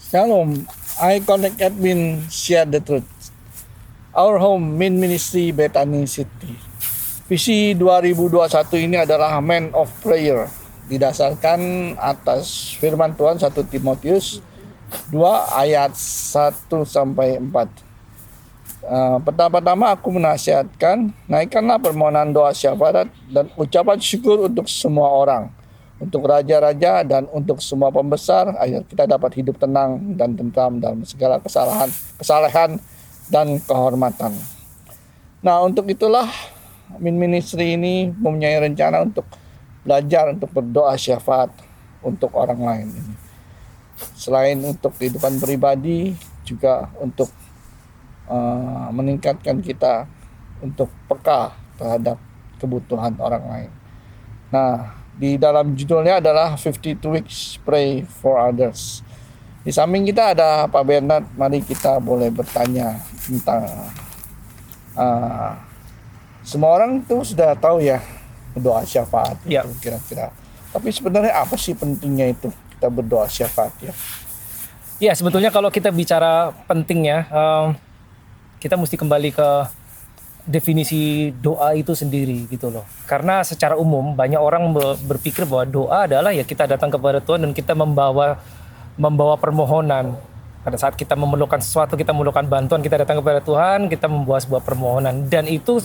Shalom, I Connect Admin Share the Truth. Our home main ministry Bethany City. Visi 2021 ini adalah Man of Prayer, didasarkan atas firman Tuhan 1 Timotius 2 ayat 1 sampai 4. Pertama-tama aku menasihatkan, naikkanlah permohonan doa syafaat dan ucapan syukur untuk semua orang, untuk raja-raja dan untuk semua pembesar, agar kita dapat hidup tenang dan tentram dalam segala kesalahan dan kehormatan. Nah, untuk itulah Min Ministry ini mempunyai rencana untuk belajar untuk berdoa syafaat untuk orang lain ini. Selain untuk kehidupan pribadi, juga untuk meningkatkan kita untuk peka terhadap kebutuhan orang lain. Nah, di dalam judulnya adalah 52 Weeks Pray for Others. Di samping kita ada Pak Bernard. Mari kita boleh bertanya tentang semua orang itu sudah tahu ya berdoa syafaat itu kira-kira. Tapi sebenarnya apa sih pentingnya itu kita berdoa syafaat ya? Ya, sebetulnya kalau kita bicara pentingnya, kita mesti kembali ke definisi doa itu sendiri gitu loh. Karena secara umum banyak orang berpikir bahwa doa adalah ya kita datang kepada Tuhan dan kita membawa permohonan. Pada saat kita memerlukan sesuatu, kita memerlukan bantuan, kita datang kepada Tuhan, kita membuat sebuah permohonan. Dan itu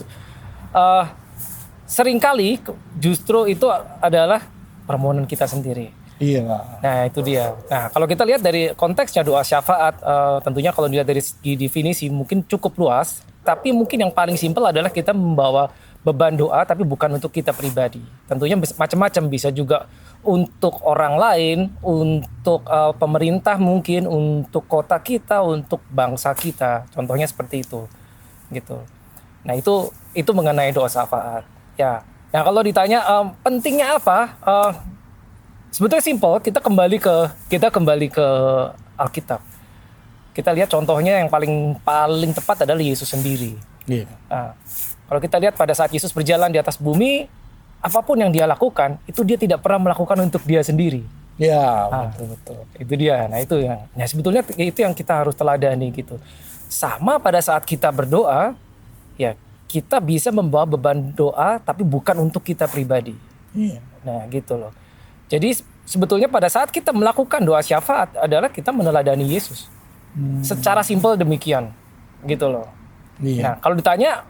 seringkali justru itu adalah permohonan kita sendiri. Iya. Nah, itu dia. Nah, kalau kita lihat dari konteksnya doa syafaat, tentunya kalau dilihat dari segi definisi mungkin cukup luas. Tapi mungkin yang paling simpel adalah kita membawa beban doa tapi bukan untuk kita pribadi. Tentunya macam-macam, bisa juga untuk orang lain, untuk pemerintah mungkin, untuk kota kita, untuk bangsa kita. Contohnya seperti itu. Gitu. Nah, itu mengenai doa syafaat. Ya. Nah, kalau ditanya pentingnya apa? Sebetulnya simpel, kita kembali ke Alkitab. Kita lihat contohnya yang paling tepat adalah Yesus sendiri. Yeah. Nah, kalau kita lihat pada saat Yesus berjalan di atas bumi, apapun yang dia lakukan, itu dia tidak pernah melakukan untuk dia sendiri. Ya, betul. Itu dia. Nah, itu yang. Nah, sebetulnya itu yang kita harus teladani gitu. Sama pada saat kita berdoa, ya kita bisa membawa beban doa, tapi bukan untuk kita pribadi. Yeah. Nah, gitu loh. Jadi sebetulnya pada saat kita melakukan doa syafaat adalah kita meneladani Yesus. Secara simpel demikian, gitu loh. Iya. Nah, kalau ditanya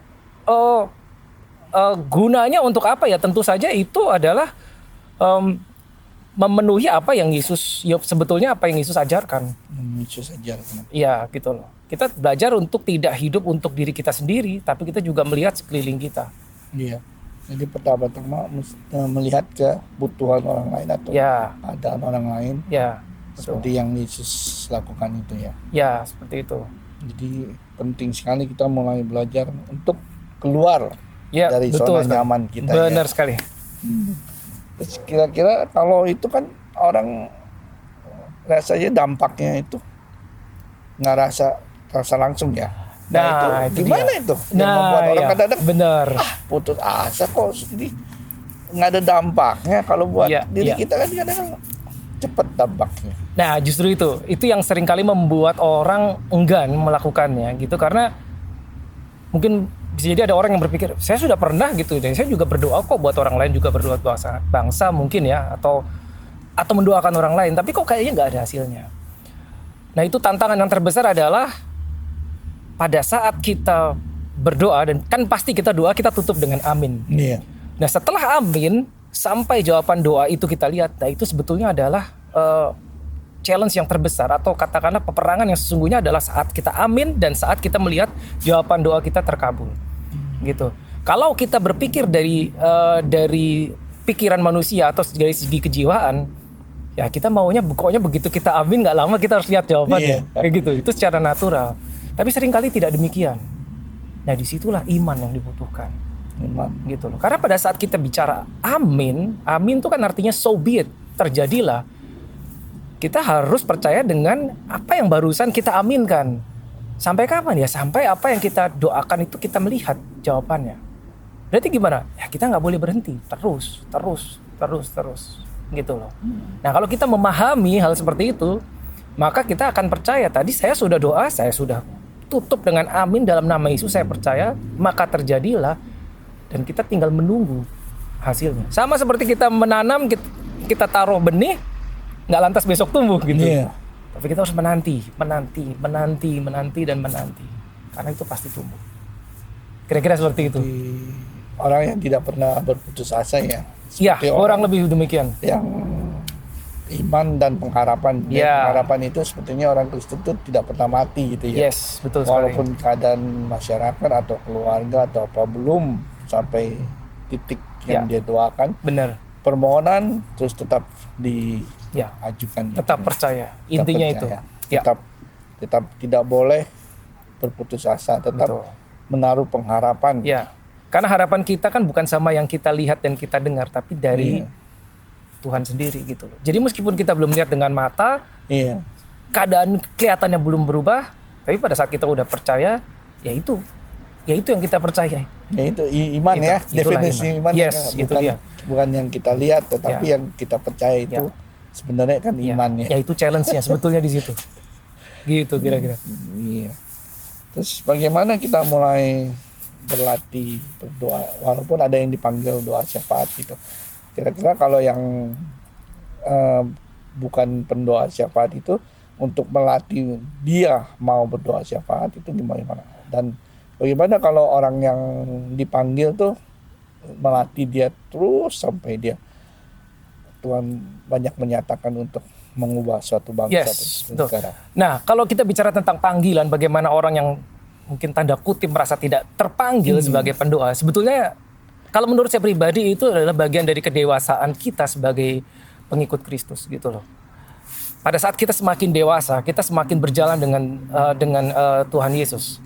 gunanya untuk apa ya? Tentu saja itu adalah memenuhi apa yang sebetulnya apa yang Yesus ajarkan. Yesus ajarkan. Iya, gitu loh. Kita belajar untuk tidak hidup untuk diri kita sendiri, tapi kita juga melihat sekeliling kita. Iya. Jadi pertama-tama melihat kebutuhan orang lain atau keadaan orang lain. Ya. Seperti yang Yesus lakukan itu ya. Ya, seperti itu. Jadi penting sekali kita mulai belajar untuk keluar dari zona nyaman kita. Benar sekali. Terus kira-kira kalau itu kan orang rasanya dampaknya itu nggak rasa langsung ya. Nah, itu gimana itu? Yang membuat orang kadang-kadang benar. Putus asa kok jadi nggak ada dampaknya. Kalau buat diri kita kan kadang-kadang cepat dampaknya. Nah, justru itu yang seringkali membuat orang enggan melakukannya gitu, karena mungkin bisa jadi ada orang yang berpikir saya sudah pernah gitu dan saya juga berdoa kok buat orang lain, juga berdoa bangsa mungkin ya, atau mendoakan orang lain, tapi kok kayaknya nggak ada hasilnya. Nah, itu tantangan yang terbesar adalah pada saat kita berdoa, dan kan pasti kita doa kita tutup dengan amin. Iya. Nah, setelah amin sampai jawaban doa itu kita lihat, nah itu sebetulnya adalah challenge yang terbesar, atau katakanlah peperangan yang sesungguhnya adalah saat kita amin dan saat kita melihat jawaban doa kita terkabul. Gitu. Kalau kita berpikir dari pikiran manusia atau dari segi kejiwaan, ya kita maunya pokoknya begitu kita amin nggak lama kita harus lihat jawabannya. Kayak gitu. Itu secara natural. Tapi seringkali tidak demikian. Nah, disitulah iman yang dibutuhkan. Iman gitu loh. Karena pada saat kita bicara amin itu kan artinya so be it, terjadilah. Kita harus percaya dengan apa yang barusan kita aminkan. Sampai kapan ya? Sampai apa yang kita doakan itu kita melihat jawabannya. Berarti gimana? Ya kita nggak boleh berhenti. Terus. Gitu loh. Nah, kalau kita memahami hal seperti itu, maka kita akan percaya. Tadi saya sudah doa, saya sudah tutup dengan amin dalam nama Yesus, saya percaya, maka terjadilah, dan kita tinggal menunggu hasilnya. Sama seperti kita menanam, kita taruh benih, nggak lantas besok tumbuh gitu. Iya. Tapi kita harus menanti, dan menanti. Karena itu pasti tumbuh. Kira-kira seperti itu. Orang yang tidak pernah berputus asa ya. Iya, Seperti orang lebih demikian. yang iman dan pengharapan. Dan Ya. pengharapan itu sepertinya orang Kristen itu tidak pernah mati gitu ya. Yes, betul sekali. Walaupun keadaan masyarakat atau keluarga atau apa belum sampai titik yang dia doakan, Benar. permohonan terus tetap Ya, diajukan. tetap gitu. percaya. Tetap Intinya percaya. itu. Ya, Tetap tidak boleh berputus asa, tetap betul. menaruh pengharapan. Ya. Karena harapan kita kan bukan sama yang kita lihat dan kita dengar, tapi dari Iya. Tuhan sendiri gitu loh. Jadi meskipun kita belum lihat dengan mata, Iya. keadaan kelihatannya belum berubah, tapi pada saat kita udah percaya, ya itu yang kita percaya. Ya itu iman ya, Itulah definisi iman, Yes, ya, itu bukan, dia. bukan yang kita lihat, tetapi yang kita percaya itu sebenarnya kan Ya, iman ya. ya itu challenge-nya sebetulnya di situ. Gitu kira-kira. Iya. Terus bagaimana kita mulai berlatih berdoa, walaupun ada yang dipanggil doa syafaat gitu. Kira-kira kalau yang bukan pendoa syafaat itu untuk melatih dia mau berdoa syafaat itu gimana? Dan bagaimana kalau orang yang dipanggil tuh melatih dia terus sampai dia Tuhan banyak menyatakan untuk mengubah suatu bangsa Yes, atau betul. negara. Nah, kalau kita bicara tentang panggilan, bagaimana orang yang mungkin tanda kutip merasa tidak terpanggil sebagai pendoa, sebetulnya kalau menurut saya pribadi itu adalah bagian dari kedewasaan kita sebagai pengikut Kristus gitu loh. Pada saat kita semakin dewasa, kita semakin berjalan dengan Tuhan Yesus.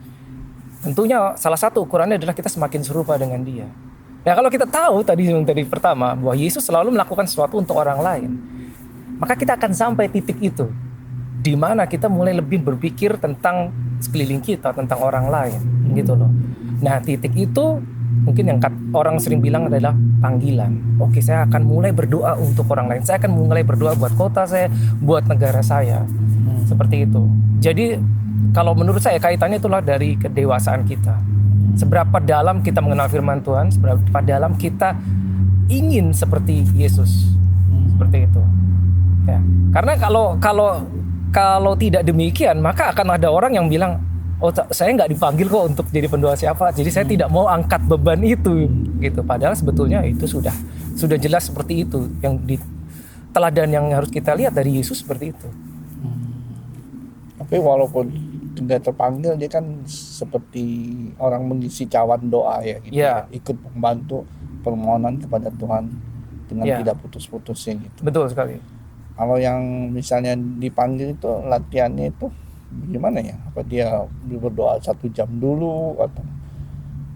Tentunya salah satu ukurannya adalah kita semakin serupa dengan Dia. Nah, kalau kita tahu tadi pertama bahwa Yesus selalu melakukan sesuatu untuk orang lain, maka kita akan sampai titik itu di mana kita mulai lebih berpikir tentang sekeliling kita, tentang orang lain, gitu loh. Nah, titik itu mungkin yang orang sering bilang adalah panggilan. Oke, saya akan mulai berdoa untuk orang lain. Saya akan mulai berdoa buat kota saya, buat negara saya. Seperti itu. Jadi, kalau menurut saya kaitannya itulah dari kedewasaan kita. Seberapa dalam kita mengenal firman Tuhan, seberapa dalam kita ingin seperti Yesus. Seperti itu. Ya. Karena kalau tidak demikian, maka akan ada orang yang bilang, oh saya nggak dipanggil kok untuk jadi pendoa syafaat, jadi saya tidak mau angkat beban itu, gitu. Padahal sebetulnya itu sudah jelas seperti itu, yang di teladan yang harus kita lihat dari Yesus seperti itu. Tapi walaupun tidak terpanggil, dia kan seperti orang mengisi cawan doa ya, gitu. Ya. Ikut membantu permohonan kepada Tuhan dengan Ya. tidak putus-putusnya gitu. Betul sekali. Kalau yang misalnya dipanggil itu latihannya itu gimana ya? Apa dia berdoa 1 jam dulu atau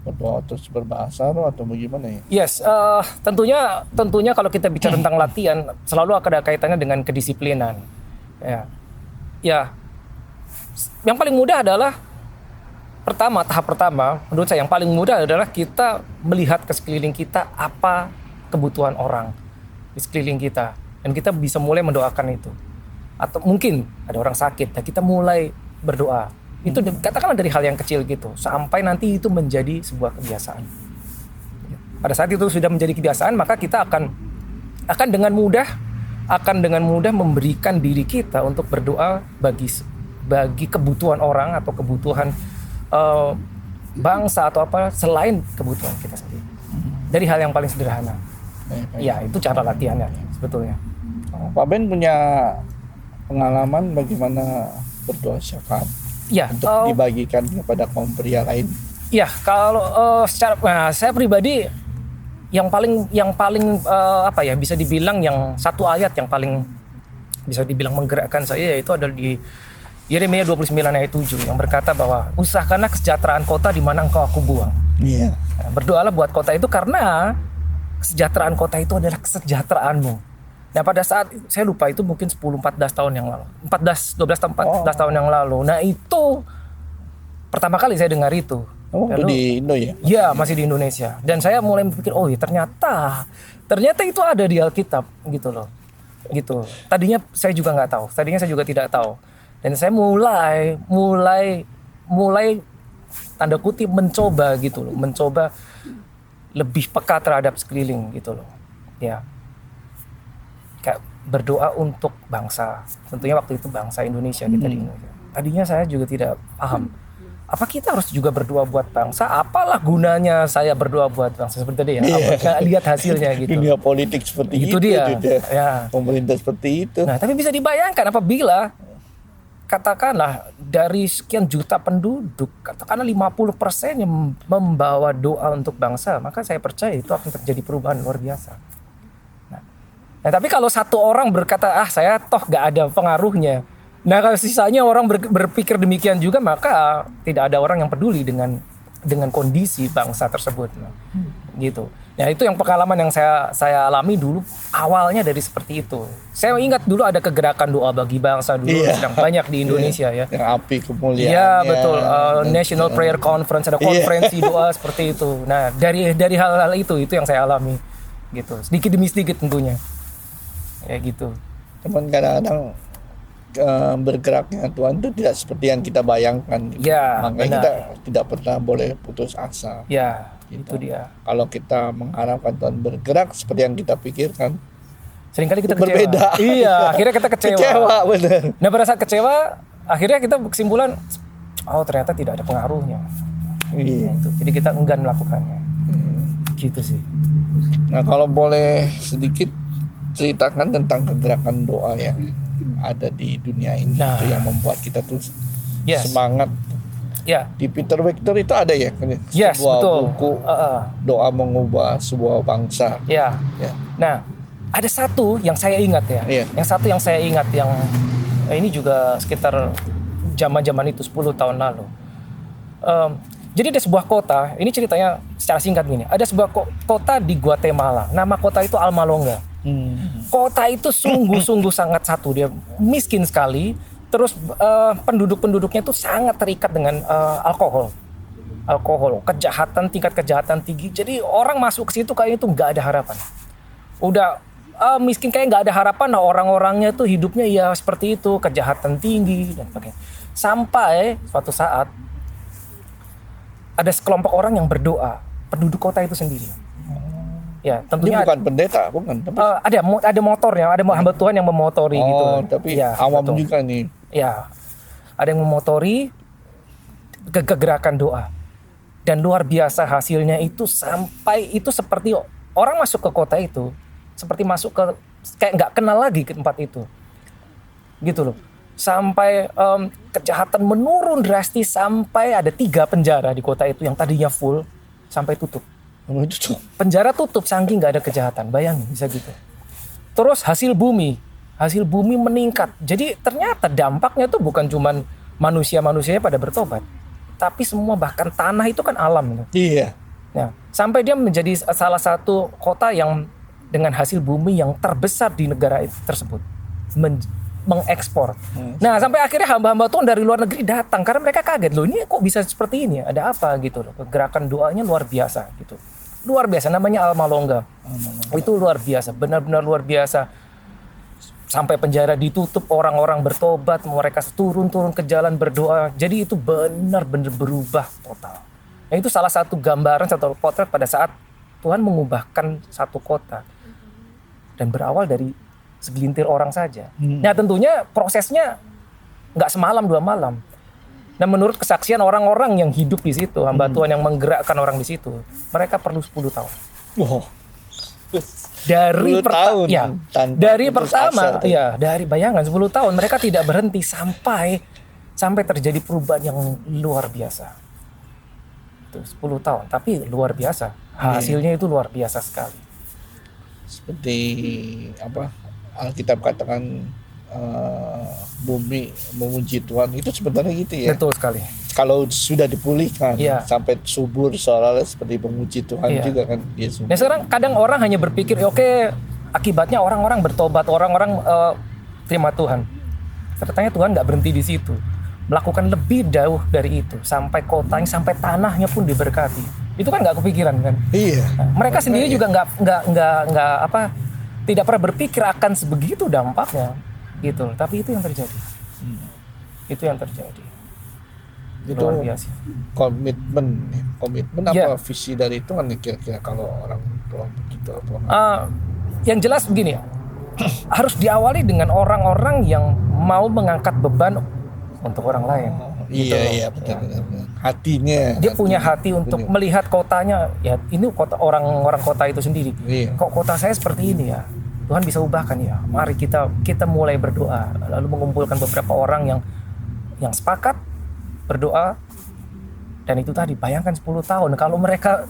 berdoa terus berbahasa atau bagaimana ya? Yes, tentunya kalau kita bicara tentang latihan selalu akan ada kaitannya dengan kedisiplinan. Ya, yang paling mudah adalah tahap pertama menurut saya yang paling mudah adalah kita melihat ke sekeliling kita apa kebutuhan orang di sekeliling kita, dan kita bisa mulai mendoakan itu. Atau mungkin ada orang sakit, dan kita mulai berdoa. Itu katakanlah dari hal yang kecil gitu, sampai nanti itu menjadi sebuah kebiasaan. Pada saat itu sudah menjadi kebiasaan, maka kita akan dengan mudah memberikan diri kita untuk berdoa bagi kebutuhan orang atau kebutuhan bangsa atau apa selain kebutuhan kita sendiri. Dari hal yang paling sederhana. Ya, itu cara latihannya sebetulnya. Pak Ben punya pengalaman bagaimana berdoa syafaat Ya, untuk dibagikan kepada kaum pria lain? ya kalau saya pribadi yang paling bisa dibilang yang satu ayat yang paling bisa dibilang menggerakkan saya, yaitu adalah di Yeremia 29 ayat 7 yang berkata bahwa usahakanlah kesejahteraan kota di mana engkau aku buang. Iya. Nah, berdoalah buat kota itu karena kesejahteraan kota itu adalah kesejahteraanmu. Nah, pada saat saya lupa itu mungkin 10-14 tahun yang lalu. 12 tahun yang lalu. Nah, itu pertama kali saya dengar itu. Waktu di Indo ya? Ya, masih di Indonesia. Dan saya mulai berpikir, oh ya ternyata itu ada di Alkitab gitu loh. gitu. Tadinya saya juga nggak tahu. Tadinya saya juga tidak tahu. Dan saya mulai tanda kutip mencoba gitu loh, mencoba lebih peka terhadap sekeliling gitu loh. Ya. Kayak berdoa untuk bangsa. Tentunya waktu itu bangsa Indonesia kita di Indonesia. Tadinya saya juga tidak paham. Apa kita harus juga berdoa buat bangsa? Apalah gunanya saya berdoa buat bangsa seperti tadi ya? Apa, lihat hasilnya gitu. Dunia politik seperti itu dia. Ya. Pemerintah seperti itu. Nah, tapi bisa dibayangkan apabila katakanlah dari sekian juta penduduk, katakanlah 50% yang membawa doa untuk bangsa, maka saya percaya itu akan terjadi perubahan luar biasa. Nah, tapi kalau satu orang berkata, saya toh gak ada pengaruhnya. Nah, kalau sisanya orang berpikir demikian juga, maka tidak ada orang yang peduli dengan kondisi bangsa tersebut. Nah, gitu. Nah, itu yang pengalaman yang saya alami dulu awalnya dari seperti itu. Saya ingat dulu ada kegerakan doa bagi bangsa dulu sedang banyak di Indonesia ya. Yang api kemuliaan. Iya, betul. National Prayer Conference, ada konferensi doa seperti itu. Nah, dari hal-hal itu yang saya alami gitu. Sedikit demi sedikit tentunya. Ya gitu. Cuman kadang-kadang bergeraknya Tuhan itu tidak seperti yang kita bayangkan gitu. Ya, makanya benar. kita tidak pernah boleh putus asa. Ya, Gitu. itu dia. Kalau kita mengharapkan Tuhan bergerak seperti yang kita pikirkan, Seringkali kita berbeda. kecewa. Iya, akhirnya kita kecewa. Kecewa, benar. Nah, pada saat kecewa, akhirnya kita kesimpulan, ternyata tidak ada pengaruhnya. Iya. Gitu. Jadi kita enggan melakukannya. Gitu sih. Nah, kalau boleh sedikit ceritakan tentang kegerakan doa yang ada di dunia ini, Nah. itu yang membuat kita tuh Yes. semangat. Ya, Di Peter Victor itu ada ya, yes, sebuah betul. buku doa mengubah sebuah bangsa. Ya. Ya. Nah, ada satu yang saya ingat ya. Iya. Yang satu yang saya ingat yang ini juga sekitar zaman-zaman itu 10 tahun lalu. Jadi ada sebuah kota, ini ceritanya secara singkat gini. Ada sebuah kota di Guatemala. Nama kota itu Almalonga. Kota itu sungguh-sungguh sangat satu, dia miskin sekali. Terus penduduk-penduduknya itu sangat terikat dengan alkohol, tingkat kejahatan tinggi. Jadi orang masuk ke situ kayaknya itu nggak ada harapan. Udah miskin kayak nggak ada harapan. Nah, orang-orangnya tuh hidupnya ya seperti itu, kejahatan tinggi dan sebagainya. Sampai suatu saat ada sekelompok orang yang berdoa, penduduk kota itu sendiri. Ya, Ini tentunya bukan pendeta, bukan. Tapi, ada motornya, ada hamba Tuhan yang memotori gitu. tapi Ya, awam betul. juga nih. Ya, ada yang memotori kegerakan doa. Dan luar biasa hasilnya itu sampai itu seperti orang masuk ke kota itu seperti masuk ke kayak nggak kenal lagi ke tempat itu. Gitu loh. Sampai kejahatan menurun drastis sampai ada 3 penjara di kota itu yang tadinya full sampai tutup. Penjara tutup saking nggak ada kejahatan, bayangin bisa gitu. Terus hasil bumi meningkat. Jadi ternyata dampaknya tuh bukan cuman manusianya pada bertobat, tapi semua bahkan tanah itu kan alam. Iya. Nah, sampai dia menjadi salah satu kota yang dengan hasil bumi yang terbesar di negara tersebut, mengekspor. Nah, sampai akhirnya hamba-hamba Tuhan dari luar negeri datang karena mereka kaget loh, ini kok bisa seperti ini? Ada apa gitu loh? Gerakan doanya luar biasa gitu. Luar biasa, namanya Almalonga. Itu luar biasa, benar-benar luar biasa. Sampai penjara ditutup, orang-orang bertobat, mereka turun ke jalan berdoa. Jadi itu benar-benar berubah total. Nah, itu salah satu gambaran, satu potret pada saat Tuhan mengubahkan satu kota. Dan berawal dari segelintir orang saja. Nah, tentunya prosesnya nggak semalam 2 malam. Nah, menurut kesaksian orang-orang yang hidup di situ, hamba Tuhan yang menggerakkan orang di situ, mereka perlu 10 tahun. Wow. Dari 10 tahun ya, tanpa dari putus pertama, asa. ya, dari bayangan 10 tahun mereka tidak berhenti sampai terjadi perubahan yang luar biasa. Itu 10 tahun, tapi luar biasa. Hasilnya itu luar biasa sekali. Seperti apa Alkitab katakan, bumi memuji Tuhan, itu sebenarnya gitu ya. Betul sekali. Kalau sudah dipulihkan sampai subur seolah-olah seperti memuji Tuhan juga kan Yesus. Nah, sekarang kadang orang hanya berpikir oke, akibatnya orang-orang bertobat, orang-orang terima Tuhan. Ternyata Tuhan nggak berhenti di situ, melakukan lebih jauh dari itu, sampai kotanya, sampai tanahnya pun diberkati. Itu kan nggak kepikiran kan? Iya. Nah, mereka sendiri juga nggak tidak pernah berpikir akan sebegitu dampaknya gitu. Tapi itu yang terjadi. Itu yang terjadi. Itu Luar biasa. komitmen apa Ya. visi dari itu kan kira-kira kalau orang tua begitu apa? Yang jelas begini ya, harus diawali dengan orang-orang yang mau mengangkat beban untuk orang lain. Gitu loh. Iya benar. Hatinya. Dia punya hati untuk melihat kotanya. Ya ini kota orang kota itu sendiri. Iya. Kok kota saya seperti ini ya? Tuhan bisa ubahkan ya. Mari kita mulai berdoa, lalu mengumpulkan beberapa orang yang sepakat berdoa. Dan itu tadi bayangkan 10 tahun kalau mereka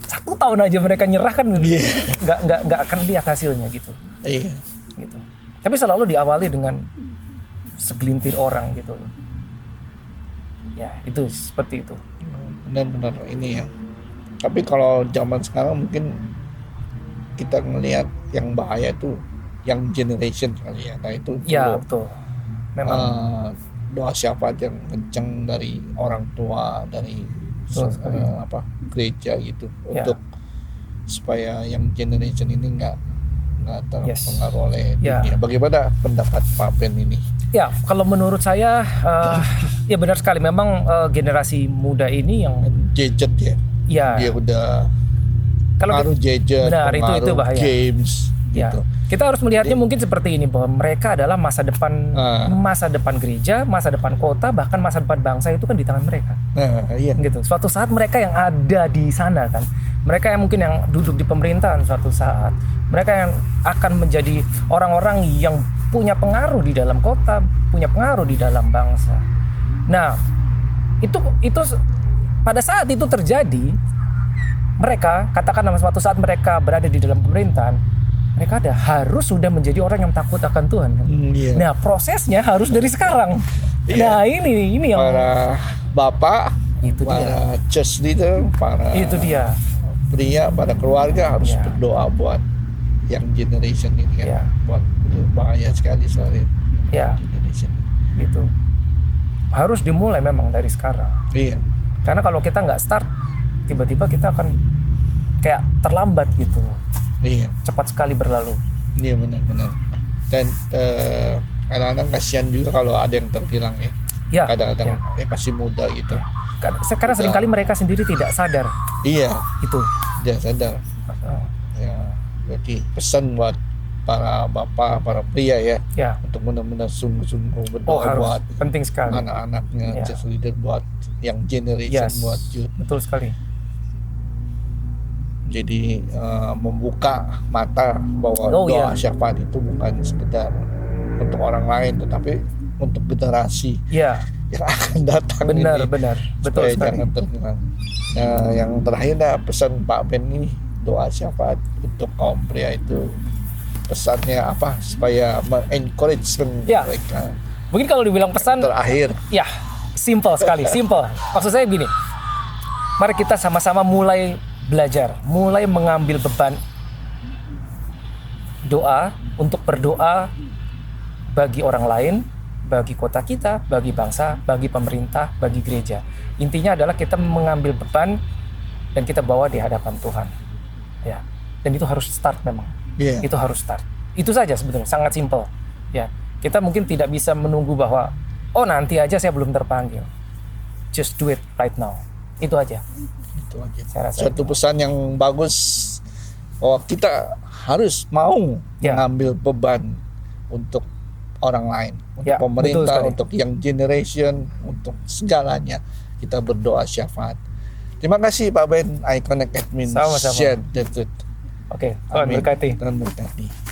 1 tahun aja mereka nyerah kan nggak akan lihat hasilnya gitu. Iya. Gitu. Tapi selalu diawali dengan segelintir orang gitu. Ya itu seperti itu. Benar-benar ini ya. Tapi kalau zaman sekarang mungkin kita ngelihat yang bahaya itu yang generation kali ya. Nah itu Ya perlu, betul. Memang doa syafaat yang kencang dari orang tua, dari gereja gitu Ya. untuk supaya yang generation ini nggak terpengaruh oleh Ya. dunia. Bagaimana pendapat Pak Ben ini? ya kalau menurut saya ya benar sekali memang generasi muda ini yang Gadget ya, ya dia udah kalau pengaruh gadget, benar, itu pengaruh bahaya. games ya gitu. kita harus melihatnya mungkin seperti ini bahwa mereka adalah masa depan gereja, masa depan kota, bahkan masa depan bangsa itu kan di tangan mereka. Nah iya. Gitu. Suatu saat mereka yang ada di sana kan, mereka yang mungkin yang duduk di pemerintahan suatu saat, mereka yang akan menjadi orang-orang yang punya pengaruh di dalam kota, punya pengaruh di dalam bangsa. Nah, itu pada saat itu terjadi, mereka katakanlah suatu saat mereka berada di dalam pemerintahan, mereka harus sudah menjadi orang yang takut akan Tuhan kan? Iya. Nah, prosesnya harus dari sekarang. Iya. Nah, ini yang Para bapak, Itu para church leader, para itu dia. pria, para keluarga harus Ya. berdoa buat yang generation ini kan. Ya. Buat bahaya sekali soalnya Ya, generation. gitu. Harus dimulai memang dari sekarang. Iya. Karena kalau kita nggak start, tiba-tiba kita akan kayak terlambat gitu. Iya. Cepat sekali berlalu. Iya benar-benar. Dan kadang-kadang kasihan juga kalau ada yang terhilang ya. Ya. Kadang-kadang ya. masih muda gitu. Karena seringkali mereka sendiri tidak sadar Iya. itu. Dia sadar. Ya. Berarti pesan buat para bapak, para pria ya, Ya. untuk benar-benar sungguh-sungguh Oh, berdoa harus buat penting sekali. anak-anaknya, Ya. church leader, buat yang generation, Yes. buat youth. Betul sekali. Jadi membuka mata bahwa Oh, doa iya. syafaat itu bukan sekedar untuk orang lain, tetapi untuk generasi Ya, yang akan datang benar, ini, benar. Betul supaya sekali. jangan terhilang. Nah, yang terakhir pesan Pak Ben ini, doa syafaat untuk kaum pria itu pesannya apa supaya encourage Ya. mereka? Mungkin kalau dibilang pesan, Terakhir, ya, simple sekali, simple. Maksud saya gini, mari kita sama-sama mulai belajar, mulai mengambil beban doa untuk berdoa bagi orang lain, bagi kota kita, bagi bangsa, bagi pemerintah, bagi gereja. Intinya adalah kita mengambil beban dan kita bawa di hadapan Tuhan. Ya, dan itu harus start memang. Iya. Itu harus start. Itu saja sebetulnya, sangat simple. Ya, kita mungkin tidak bisa menunggu bahwa oh nanti aja saya belum terpanggil. Just do it right now. Itu aja. itu aja. Saya rasa Suatu pesan yang bagus bahwa kita harus mau Ya. mengambil beban untuk orang lain, untuk Ya, betul pemerintah, sekali. untuk yang generation, untuk segalanya kita berdoa syafaat. Terima kasih Pak Ben, iConnect Admin, Sama-sama. share the truth. Oke, Tuhan Amin. berkati. Tuhan berkati.